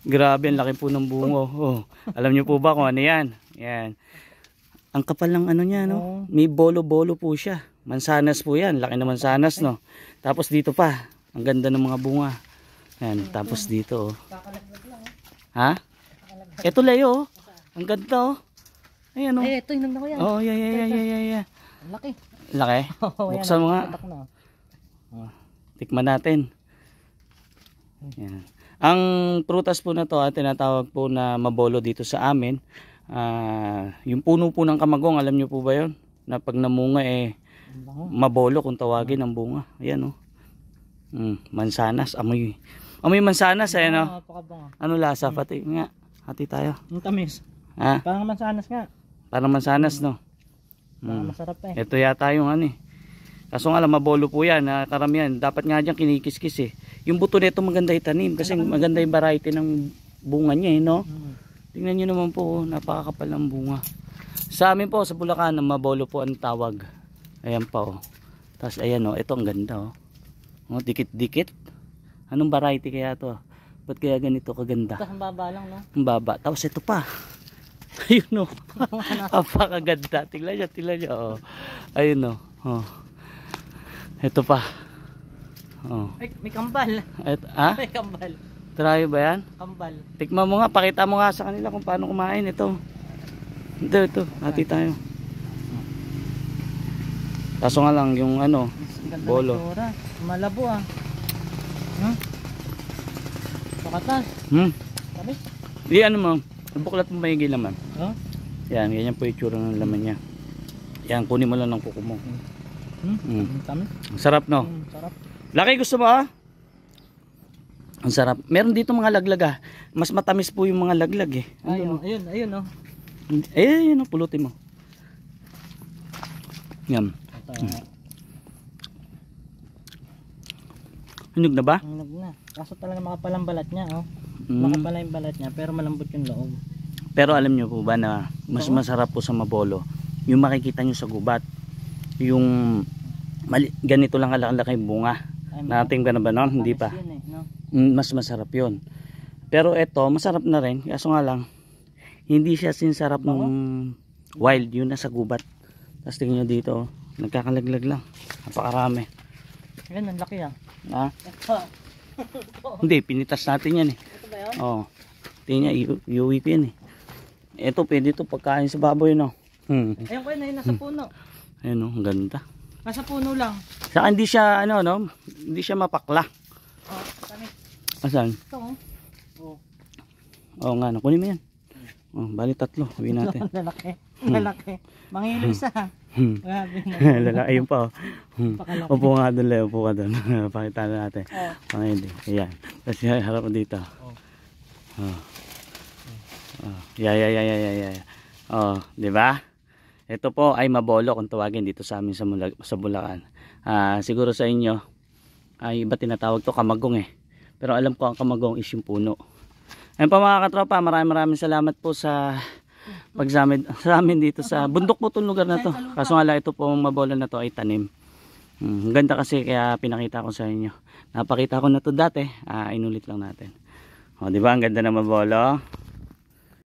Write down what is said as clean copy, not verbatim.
Grabe, ang laki po ng bungo. Oh, alam niyo po ba kung ano yan? Yan. Ang kapal ng ano niya, no? May bolo-bolo po siya. Mansanas po yan. Laki na mansanas, no? Tapos dito pa. Ang ganda ng mga bunga. Yan. Tapos dito, oh. Ha? Ito, Leo, oh. Ang ganda, oh. Ayan, oh. Ito, inam na ko yan. Oh, yeah. Ang laki. Laki? Buksan mo nga. Oh, tikman natin. Yan. Ang prutas po na to, tinatawag po na mabolo dito sa amin. Yung puno po ng kamagong, alam nyo po ba yun? Na pag namunga mabolo kung tawagin ang bunga. Ayan, oh. Mansanas, amoy mansanas, no? Ano lasa? Pati nga, hati tayo. Ang tamis. Ha? Parang mansanas nga. Parang mansanas, no? Masarap eh. Ito yata yung ano eh. Kaso nga lang, mabolo po yan, karamihan. Dapat nga dyan kinikis-kis eh. Yung buto nito maganda itanim kasi maganda yung variety ng bunga niya eh, no? Tingnan nyo naman po, napakakapal ng bunga. Sa amin po, sa Bulacan, mabolo po ang tawag. Ayan pa, oh. Tapos ayan, oh, ito ang ganda, oh. Oh, dikit-dikit. Anong variety kaya to? Ba't kaya ganito kaganda? Ang baba lang, no? Ang baba. Tapos ito pa. Ayun, oh. Napakaganda. Tingnan nyo, oh. Ayun, oh. Oh. Ito pa. Oh. May kambal. Ha? May kambal. Try ba yan? Kambal. Tikman mo nga, pakita mo nga sa kanila kung paano kumain ito. Ito, hati tayo. Kaso nga lang yung ano, bolo. Malabo ah. Pakatas. Tabi. Di ano mo, buklat mo may laman. Oh? Yan, ganyan po yung tsura ng laman niya. Yan, kunin mo lang ng kuko mo. Tamis. Sarap, no? Sarap. Laki, gusto mo, ah? Ang sarap. Meron dito mga laglag, ah. Mas matamis po yung mga laglag, eh. Ayun, oh. Ayun, oh, pulutin mo. Yan. Hinog na ba? Hinog na. Kaso talaga makapalang balat niya, oh. Makapala yung balat niya, pero malambot yung loob. Pero alam nyo po ba na mas masarap po sa mabolo yung makikita nyo sa gubat. Yung ganito lang kalaki bunga. Nating ka na ba noon? Hindi pa. No? Mas masarap yun. Pero ito, masarap na rin. Kaso nga lang, hindi siya sinsarap ng wild. Yun nasa gubat. Tapos tingnan nyo dito, nagkakalaglag lang. Napakarami. Yan, ang laki ah. Ha? Hindi, pinitas natin yan eh. Ito ba yun? Oo. Tingnan nyo, iuwi ko yan eh. Ito, pwede ito pagkain sa baboy, no? Ayun ko yun, nasa puno. Ayun, no? Ang ganda. Nasa puno lang. Saka hindi siya, ano, no? Hindi siya mapakla. Oh, kami. Asan? Ito, oh. Oo nga, no? Kunin mo yan. Oh, bali tatlo. Huwi natin. Lalaki. Lalaki. Mangilo isa. Grabe na. Lalaki, ayun pa, oh. Upo nga doon, Leo. Upo ka doon. Pakita na natin. Pangindi. Ayan. Tapos harap mo dito. Oh. Yeah. Oh, di ba? Ito po ay mabolo kung tawagin dito sa amin sa Bulacan. Siguro sa inyo ay iba tinatawag to kamagong eh. Pero alam ko ang kamagong is yung puno. Ayun pa mga katropa, maraming salamat po sa pagsamid sa amin dito sa bundok po itong lugar na to. Kaso nga lang ito po mabolo na to ay tanim. Ang ganda kasi kaya pinakita ko sa inyo. Napakita ko na to dati, inulit lang natin. O, di ba ang ganda ng mabolo?